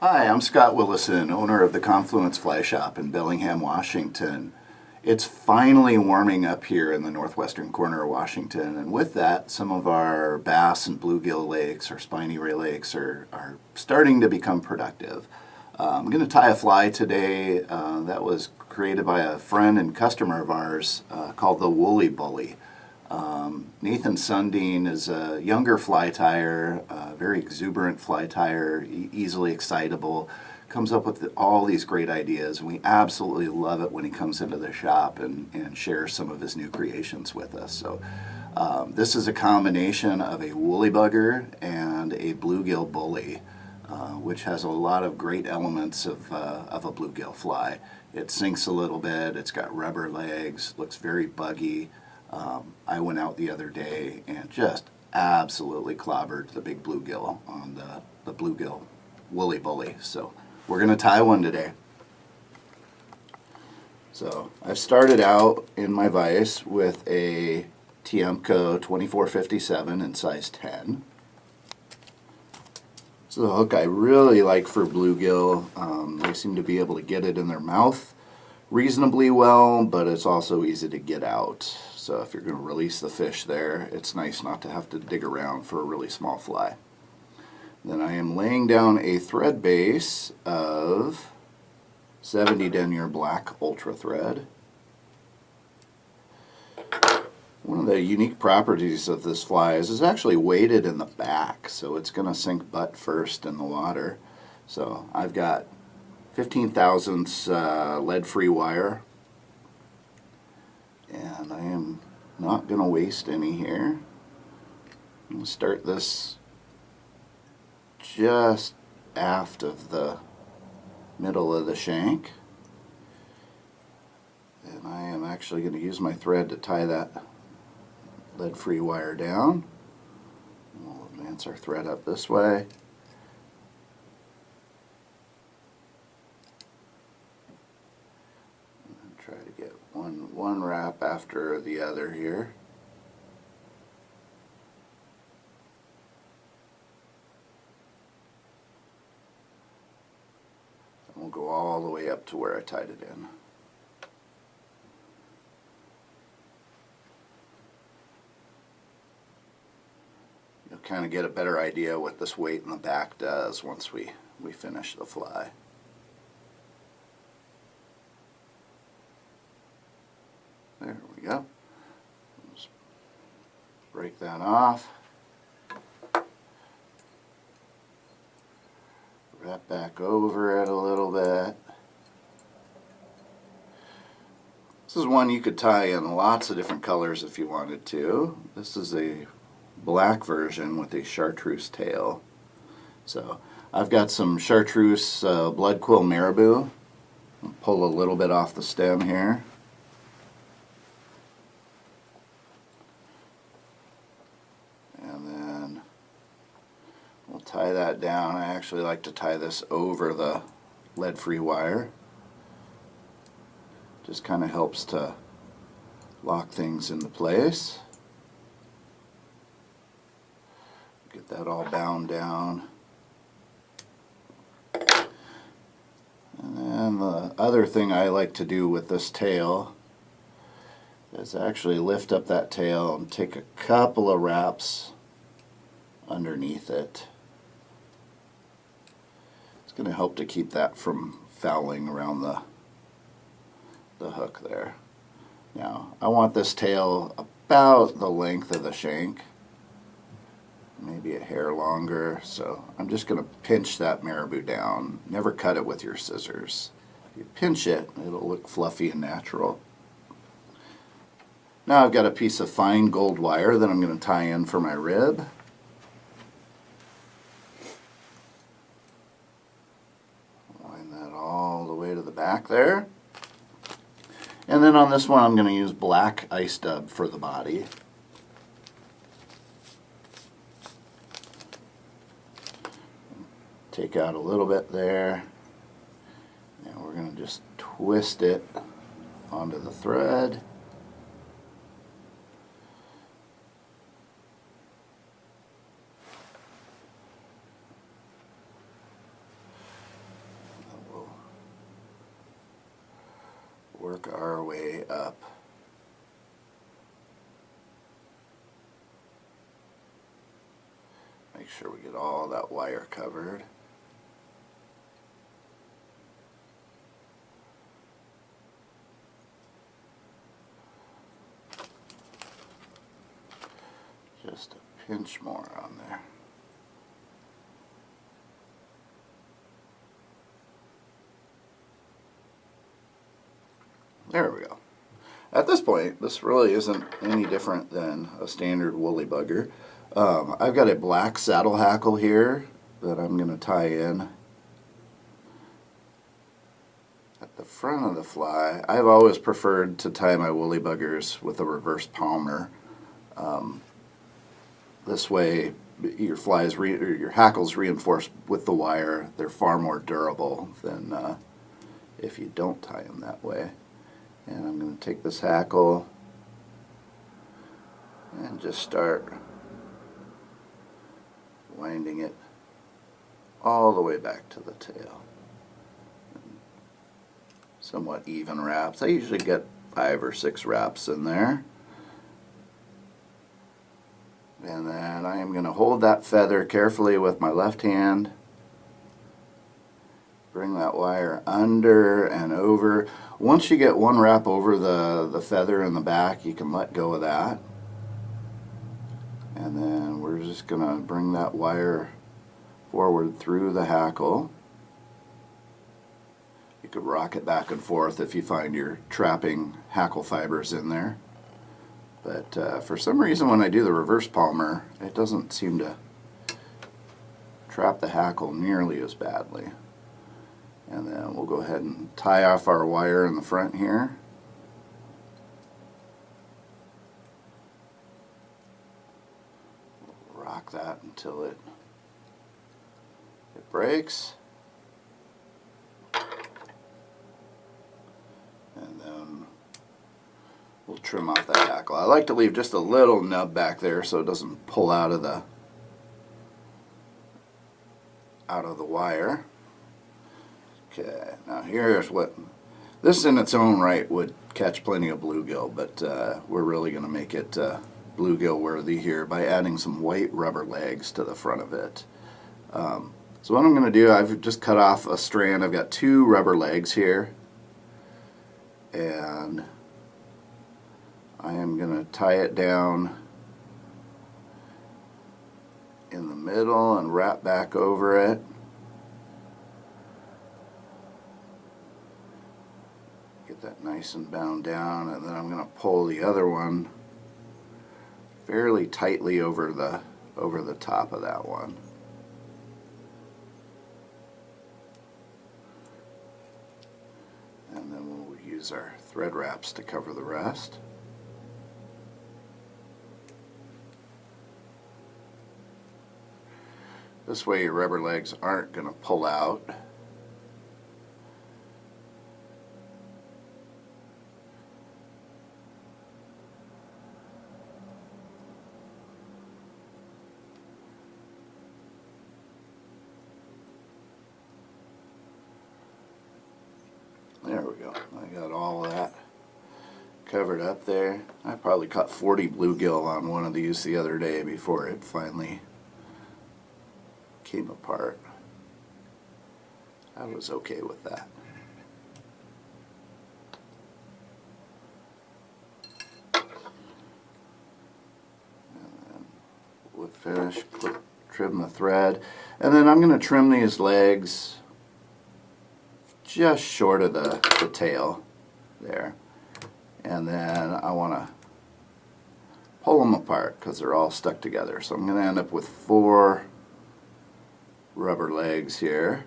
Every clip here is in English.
Hi, I'm Scott Willison, owner of the Confluence Fly Shop in Bellingham, Washington. It's finally warming up here in the northwestern corner of Washington, and with that, some of our bass and bluegill lakes, or spiny ray lakes, are starting to become productive. I'm going to tie a fly today that was created by a friend and customer of ours called the Woolly Bully. Nathan Sundin is a younger fly tyer, very exuberant fly tyer, easily excitable, comes up with all these great ideas, and we absolutely love it when he comes into the shop and shares some of his new creations with us. So this is a combination of a woolly bugger and a bluegill bully, which has a lot of great elements of a bluegill fly. It sinks a little bit, it's got rubber legs, looks very buggy. I went out the other day and just absolutely clobbered the big bluegill on the bluegill woolly bully. So we're going to tie one today. So I've started out in my vise with a Tiemco 2457 in size 10. This is a hook I really like for bluegill. They seem to be able to get it in their mouth reasonably well, but it's also easy to get out. So if you're going to release the fish there, it's nice not to have to dig around for a really small fly. Then I am laying down a thread base of 70 Denier black ultra thread. One of the unique properties of this fly is it's actually weighted in the back, so it's going to sink butt first in the water. So I've got 15 thousandths lead-free wire, and I am not going to waste any here. I'm going to start this just aft of the middle of the shank, and I am actually going to use my thread to tie that lead-free wire down. We'll advance our thread up this way. Try to get one wrap after the other here. And we'll go all the way up to where I tied it in. You'll kind of get a better idea what this weight in the back does once we finish the fly. There we go. Just break that off. Wrap back over it a little bit. This is one you could tie in lots of different colors if you wanted to. This is a black version with a Chartreuse tail. So I've got some Chartreuse blood quill Marabou. I'll pull a little bit off the stem here. We'll tie that down. I actually like to tie this over the lead-free wire. Just kind of helps to lock things into place. Get that all bound down. And then the other thing I like to do with this tail is actually lift up that tail and take a couple of wraps underneath it. It's going to help to keep that from fouling around the hook there. Now, I want this tail about the length of the shank, maybe a hair longer, so I'm just going to pinch that marabou down. Never cut it with your scissors. If you pinch it, it'll look fluffy and natural. Now I've got a piece of fine gold wire that I'm going to tie in for my rib. Back there. And then on this one I'm going to use black ice dub for the body. Take out a little bit there, and we're going to just twist it onto the thread. work our way up. Make sure we get all that wire covered. Just a pinch more on there. There we go. At this point, this really isn't any different than a standard woolly bugger. I've got a black saddle hackle here that I'm going to tie in at the front of the fly. I've always preferred to tie my woolly buggers with a reverse palmer. This way, your your hackle's reinforced with the wire. They're far more durable than if you don't tie them that way. And I'm going to take this hackle and just start winding it all the way back to the tail. Somewhat even wraps. I usually get 5 or 6 wraps in there. And then I am going to hold that feather carefully with my left hand. Bring that wire under and over. Once you get one wrap over the feather in the back, you can let go of that. And then we're just going to bring that wire forward through the hackle. You could rock it back and forth if you find you're trapping hackle fibers in there. But for some reason when I do the reverse palmer, it doesn't seem to trap the hackle nearly as badly. And then we'll go ahead and tie off our wire in the front here. We'll rock that until it breaks. And then we'll trim off that hackle. I like to leave just a little nub back there so it doesn't pull out of the wire. Okay, now here's what, this in its own right would catch plenty of bluegill, but we're really going to make it bluegill worthy here by adding some white rubber legs to the front of it. So what I'm going to do, I've just cut off a strand. I've got 2 rubber legs here, and I am going to tie it down in the middle and wrap back over it. Get that nice and bound down, and then I'm going to pull the other one fairly tightly over the top of that one. And then we'll use our thread wraps to cover the rest. This way your rubber legs aren't going to pull out. There we go. I got all of that covered up there. I probably caught 40 bluegill on one of these the other day before it finally came apart. I was okay with that. And then wood finish, trim the thread, and then I'm going to trim these legs just short of the tail there, and then I want to pull them apart because they're all stuck together. So I'm going to end up with 4 rubber legs here.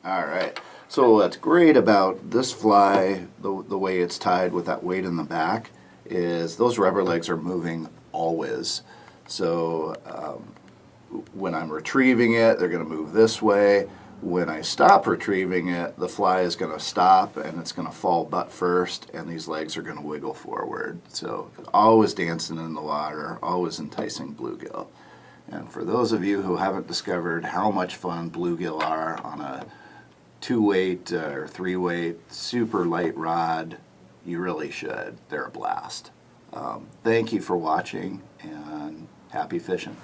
Alright, so what's great about this fly, the way it's tied with that weight in the back, is those rubber legs are moving always. So when I'm retrieving it, they're going to move this way. When I stop retrieving it, the fly is going to stop and it's going to fall butt first, and these legs are going to wiggle forward. So always dancing in the water, always enticing bluegill. And for those of you who haven't discovered how much fun bluegill are on a 2-weight or 3-weight, super light rod, you really should. They're a blast. Thank you for watching, and happy fishing.